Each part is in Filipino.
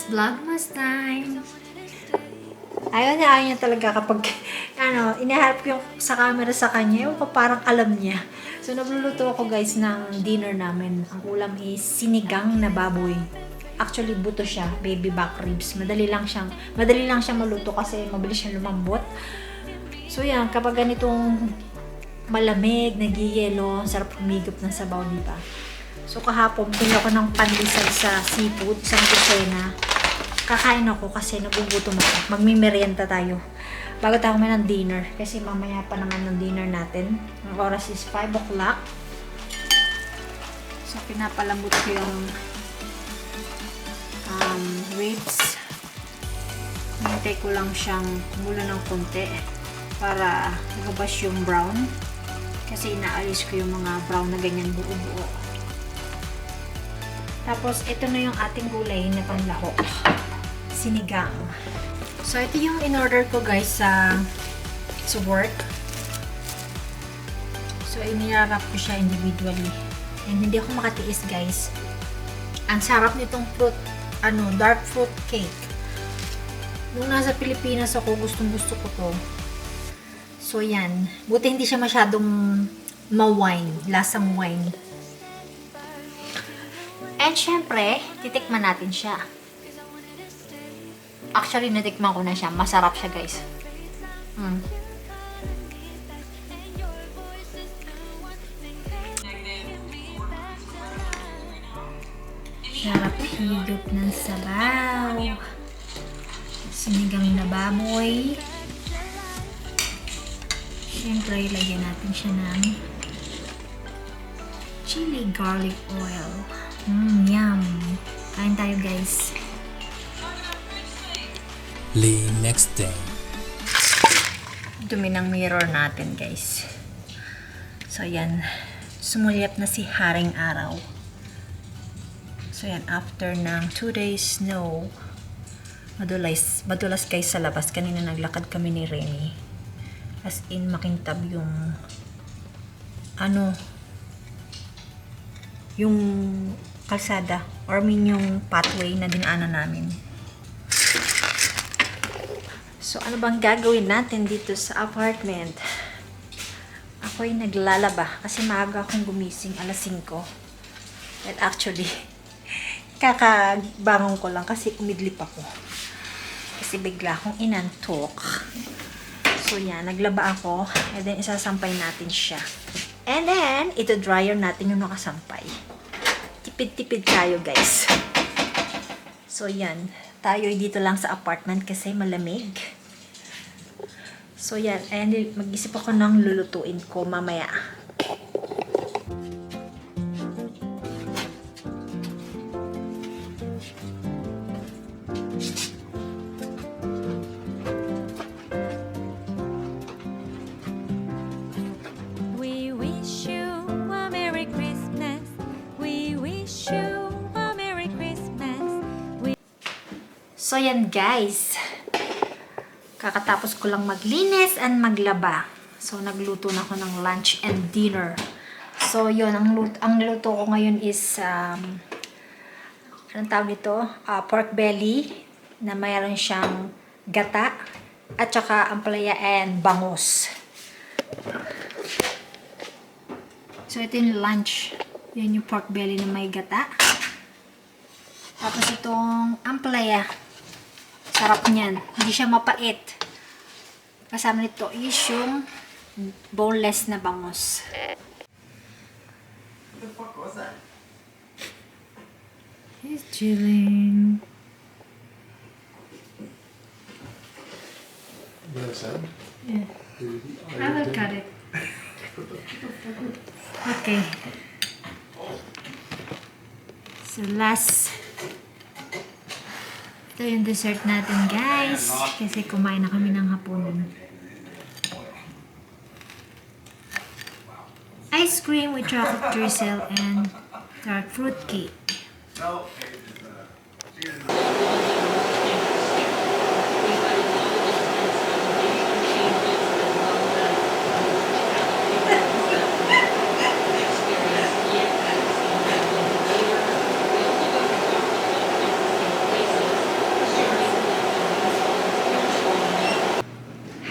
It's Vlogmas time! Ayaw niya talaga kapag, inaharap ko yung sa camera sa kanya, yung parang alam niya. So, nagluluto ako guys ng dinner namin. Ang ulam is sinigang na baboy. Actually, buto siya, baby back ribs. Madali lang siyang maluto kasi mabilis siyang lumambot. So, yan, kapag ganitong malamig, nagiyelo, sarap humigop ng sabaw, di ba? So, kahapon, pinili ko ng pandesal sa seafood, isang kusena. Kakain ako kasi nagugutom ako. Magmimerienda tayo. Bago tayo kumain ng dinner. Kasi mamaya pa naman ng dinner natin. Ang oras is 5 o'clock. So, pinapalambot ko yung ribs. Hintay ko lang siyang kumulo ng konti para lumabas yung brown. Kasi inaalis ko yung mga brown na ganyan buo-buo. Tapos, ito na yung ating gulay na panlahok. Sinigang. So, ito yung in-order ko guys sa work. So, inirarap ko siya individually. And hindi ako makatiis guys. Ang sarap nitong dark fruit cake. Nung nasa Pilipinas ako, gustong-gusto ko to. So, yan. Buti hindi siya masyadong ma-wine. Lasang wine. And syempre, titikman natin siya. Actually, natikman ko na siya. Masarap siya, guys. Sarap higop ng sabaw. Sinigang na baboy. Siyempre, lagyan natin siya ng chili garlic oil. Yum! Kain tayo, guys. The next day. Dumi ng mirror natin, guys. So, yan. Sumulyap na si Haring Araw. So, yan. After ng 2 days snow, madulas guys sa labas. Kanina naglakad kami ni Remy. As in, makintab yung yung kalsada. Or yung pathway na dinaanan namin. So, ano bang gagawin natin dito sa apartment? Ako'y naglalaba kasi maaga akong gumising, alas 5. And actually, kakabangon ko lang kasi umidlip ako. Kasi bigla akong inantok. So, yan, naglaba ako. And then, isasampay natin siya. And then, ito dryer natin yung nakasampay. Tipid-tipid tayo, guys. So, yan. Tayo dito lang sa apartment kasi malamig. So, yan. And mag-isip ako ng lulutuin ko mamaya. We wish you a Merry Christmas. We wish you a Merry Christmas. So, yan guys. Kakatapos ko lang maglinis and maglaba. So, nagluto na ako ng lunch and dinner. So, yun. Ang niluto ko ngayon is, anong tawag nito? Pork belly na mayroon siyang gata at saka ampalaya and bangus. So, ito yung lunch. Yun yung pork belly na may gata. Tapos itong ampalaya. Sarap niyan. Hindi siya mapait. Kasama nito is yung boneless na bangus. What the fuck was that? He's chilling. You know sound? Yeah. I will cut it. Okay. So last, ito yung dessert natin guys. Kasi kumain na kami ng hapunan. Ice cream with chocolate drizzle and dark fruit cake.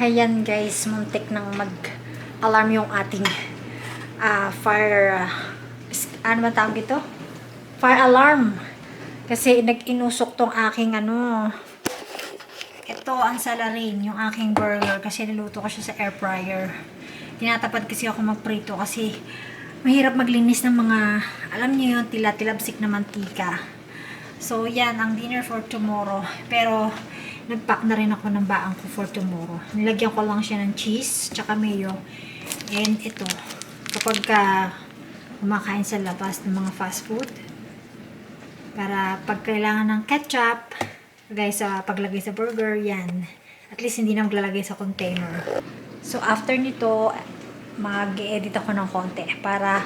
Ayan guys, muntik nang mag-alarm yung ating fire, ano ba tawag ito? Fire alarm. Kasi nag-inusok tong aking ito ang salarin, yung aking burger. Kasi niluto ko siya sa air fryer. Tinatapad kasi ako magprito kasi mahirap maglinis ng mga, alam niyo yun, tilapsik na mantika. So, yan ang dinner for tomorrow. Pero, nag-pack na rin ako ng baang ko for tomorrow. Nilagyan ko lang siya ng cheese, tsaka mayo. And ito, kapag kumakain sa labas ng mga fast food, para pag kailangan ng ketchup, guys, sa paglagay sa burger, yan. At least hindi na maglalagay sa container. So, after nito, mag-edit ako ng konti para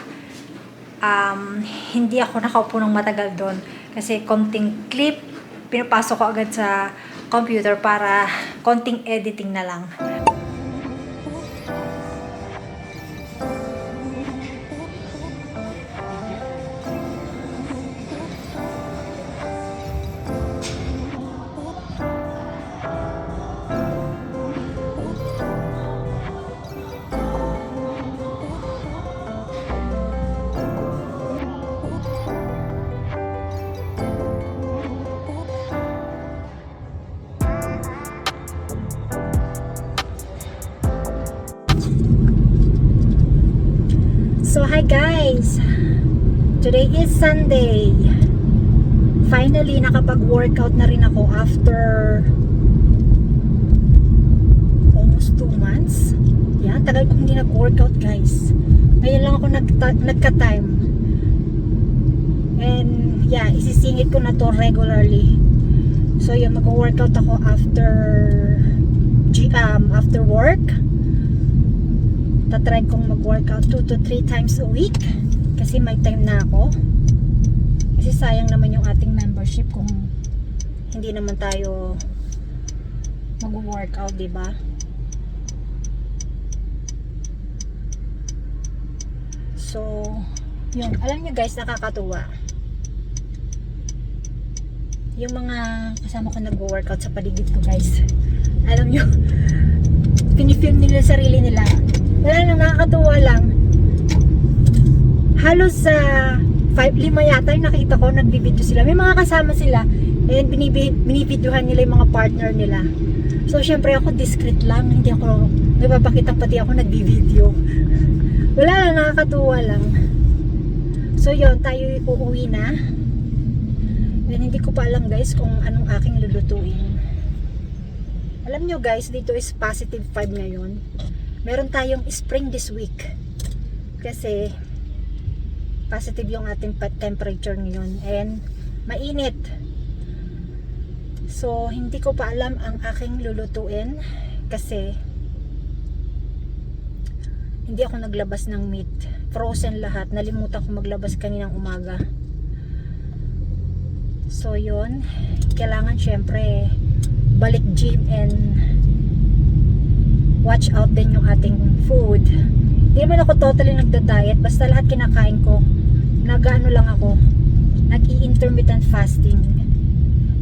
hindi ako nakaupo ng matagal doon. Kasi konting clip, pinapasok ko agad sa computer para konting editing na lang. So, hi guys! Today is Sunday. Finally, nakapag-workout na rin ako after almost 2 months. Yan, tagal ko hindi nag-workout guys. Ngayon lang ako nagka-time. And, yeah, isisingit ko na to regularly. So, yun, mag-workout ako after work. Tatry kong mag-workout 2 to 3 times a week kasi may time na ako, kasi sayang naman yung ating membership kung hindi naman tayo mag-workout, diba? So yun, alam nyo guys, nakakatuwa yung mga kasama ko nag-workout sa paligid ko guys. Alam nyo, pinifilm nila sarili nila. Wala na, nakakatuwa lang. Halos sa 5 yata yung nakita ko, nagbibideo sila. May mga kasama sila and binibidyohan nila yung mga partner nila. So syempre ako discreet lang, hindi ako nagpapakita, pati ako nagbibideo. Wala na, nakakatuwa lang. So yun, tayo uuwi na. And hindi ko pa alam guys kung anong aking lulutuin. Alam nyo guys, dito is positive 5 ngayon. Meron tayong spring this week kasi positive yung ating temperature ngayon and mainit. So hindi ko pa alam ang aking lulutuin kasi hindi ako naglabas ng meat, frozen lahat, nalimutan ko maglabas kaninang umaga. So yun, kailangan syempre balik gym and watch out din yung ating food. Hindi naman ako totally nagda-diet, basta lahat kinakain ko. Nag-ano lang ako, nag-i-intermittent fasting.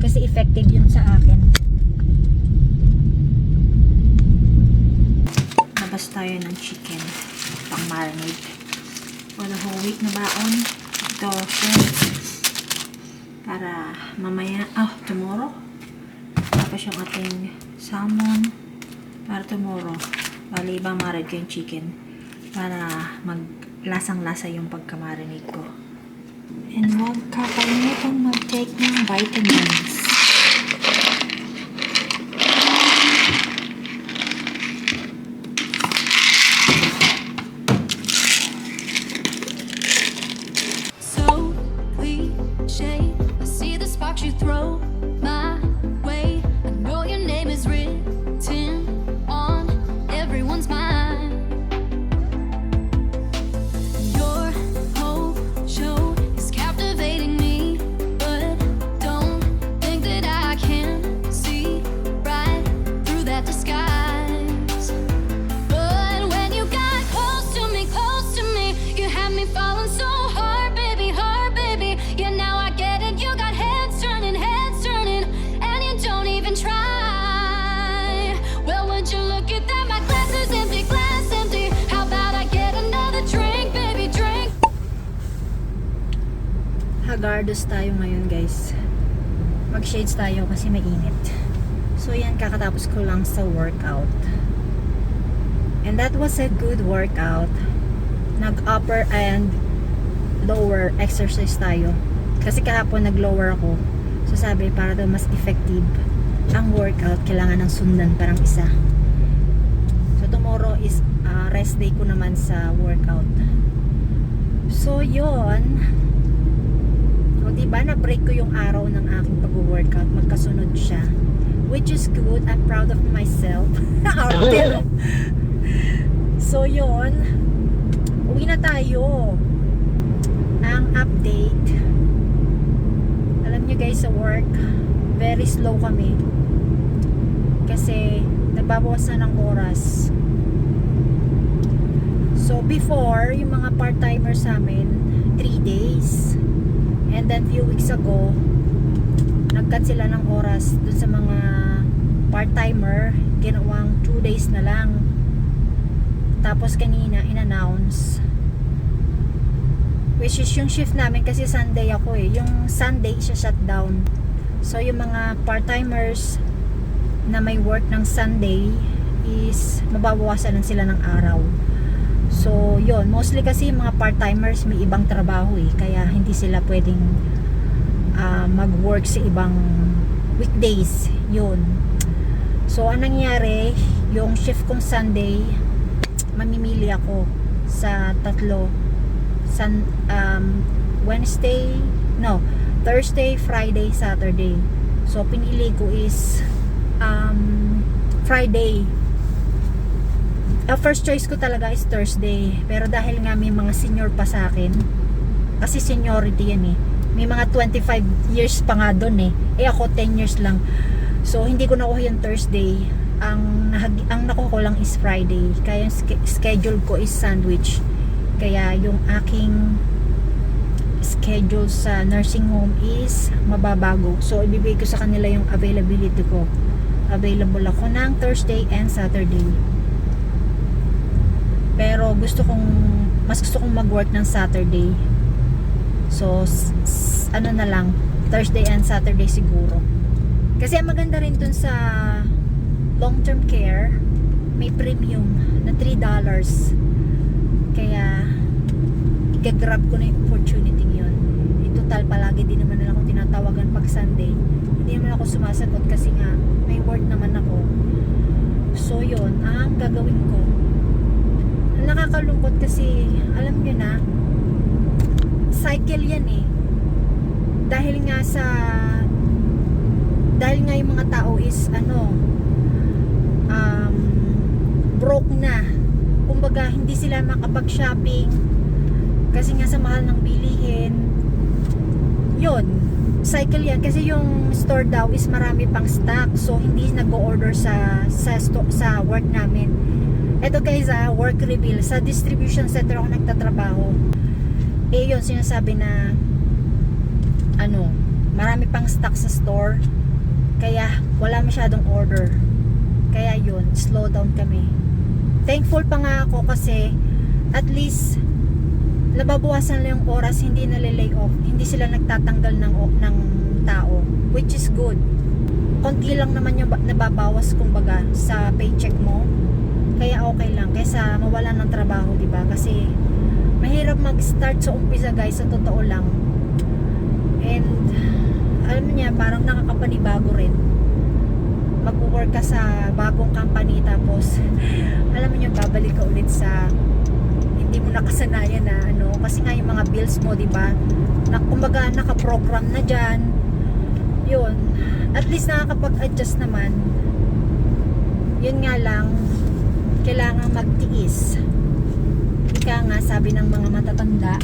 Kasi effective yun sa akin. Labas tayo ng chicken pang marinade. For the whole week na baon. Ito, para mamaya, tomorrow. Tapos yung ating salmon para tomorrow. Bali, ibang marinade ko yung chicken para maglasang-lasa yung pagka-marinade ko. And huwag kakalimutan mag-take ng vitamins. So cliche, I see the sparks you throw my way. I know your name is written on everyone's mind. Your whole show is captivating me, but don't Sagardos tayo ngayon guys. Mag-shades tayo kasi mainit. So yan, kakatapos ko lang sa workout. And that was a good workout. Nag-upper and lower exercise tayo. Kasi kahapon nag-lower ako. So sabi, para daw mas effective ang workout, kailangan ng sundan parang isa. So tomorrow is rest day ko naman sa workout. So yun. O diba, na-break ko yung araw ng aking pag-workout. Magkasunod siya. Which is good. I'm proud of myself. Arte. So yun, uwi na tayo. Ang update, alam nyo guys, sa work very slow kami kasi nagbabawas na ng oras. So before, yung mga part-timers sa amin 3 days, and then few weeks ago nag-cut sila ng oras dun sa mga part-timer, ginawang 2 days na lang. Tapos kanina in-announce, which is yung shift namin kasi Sunday ako yung Sunday siya shutdown. So yung mga part-timers na may work ng Sunday is mababawasan lang sila ng araw. So yun, mostly kasi yung mga part-timers may ibang trabaho kaya hindi sila pwedeng mag-work sa ibang weekdays. Yun. So anong nangyari, yung shift kong Sunday, mamimili ako sa tatlo. Thursday, Friday, Saturday. So pinili ko is Friday. First choice ko talaga is Thursday, pero dahil nga may mga senior pa sa akin, kasi seniority yan may mga 25 years pa nga doon ako 10 years lang. So hindi ko nakuha yung Thursday. Ang nakuha ko lang is Friday. Kaya yung schedule ko is sandwich. Kaya yung aking schedule sa nursing home is mababago. So ibibigay ko sa kanila yung availability ko. Available ako ng Thursday and Saturday. Pero mas gusto kong mag-work ng Saturday. So na lang, Thursday and Saturday siguro. Kasi ang maganda rin dun sa long-term care, may premium na $3. Kaya i-grab ko na yung opportunity yun. Total palagi din naman nila akong tinatawagan pag Sunday. Hindi naman ako sumasagot kasi nga may work naman ako. So yun, ang gagawin ko, nakakalungkot kasi alam nyo na, cycle yan dahil nga yung mga tao is broke na. Kumbaga hindi sila makapag-shopping kasi nga sa mahal ng bilihin. Yun, cycle yan kasi yung store daw is marami pang stock, so hindi nag-o-order sa work namin. Eto guys, work reveal, sa distribution center ako nagtatrabaho. Yun, sinasabi na marami pang stock sa store, kaya wala masyadong order. Kaya yun, slow down kami. Thankful pa nga ako kasi at least nababawasan lang yung oras, hindi nalilay off, hindi sila nagtatanggal ng tao, which is good. Konti lang naman yung nababawas kumbaga sa paycheck mo, kaya okay lang kaysa mawalan ng trabaho, diba? Kasi mahirap mag-start sa umpisa guys, sa totoo lang. And alam niya, parang nakakapanibago rin mag-work ka sa bagong company, tapos alam niyo, babalik ka ulit sa hindi mo nakasanayan na kasi nga yung mga bills mo, diba, kumbaga nakaprogram na dyan. Yun, at least nakakapag-adjust naman. Yun nga lang, kailangan magtiis. Ika nga, sabi ng mga matatanda,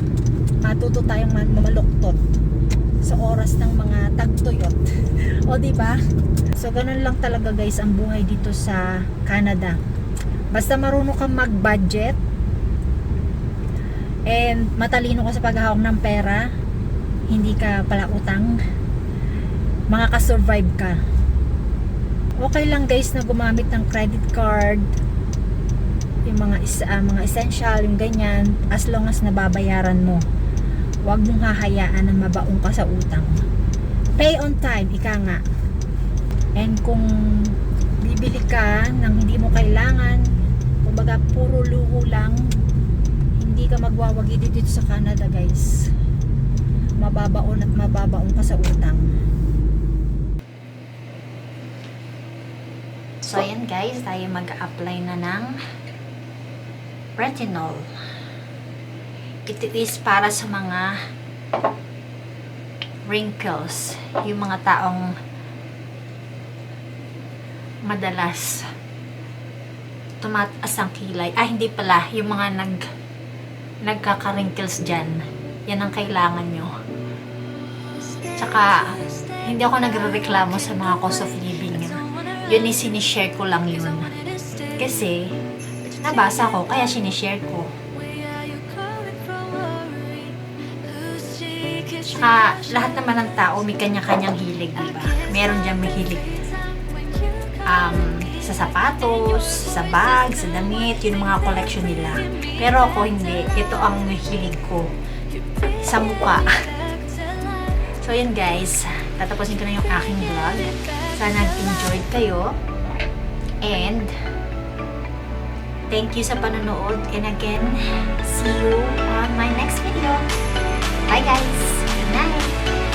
matuto tayong mamaluktot sa oras ng mga tagtuyot. O diba? So ganun lang talaga guys ang buhay dito sa Canada. Basta marunong kang mag-budget and matalino ka sa paghahawak ng pera, hindi ka pala utang, makaka-survive ka. Okay lang guys na gumamit ng credit card, yung mga essential, yung ganyan, as long as nababayaran mo. Huwag mong hahayaan na mabaong ka sa utang. Pay on time, ika nga. And kung bibili ka ng hindi mo kailangan, kumbaga puro luho lang, hindi ka magwawagi dito sa Canada, guys. Mababaon at mababaon ka sa utang. So ayan guys, tayo mag-apply na ng retinol. Ito is para sa mga wrinkles, yung mga taong madalas tumataas ang kilay. Hindi pala, yung mga nagkaka-wrinkles dyan. Yan ang kailangan nyo. Tsaka, hindi ako nagre-reklamo sa mga cost of living. Yun is sinishare ko lang yun. Kasi, nabasa ko, kaya sinishare ko. Tsaka, lahat naman ng tao may kanya-kanyang hilig, diba? Meron dyan may hilig. Sa sapatos, sa bag, sa damit, yun ang mga collection nila. Pero ako hindi. Ito ang hilig ko. Sa mukha. So, yun guys. Tatapusin ko na yung aking vlog. Sana nag-enjoy kayo. And, thank you sa panonood. And again, see you on my next video. Bye guys! Good night!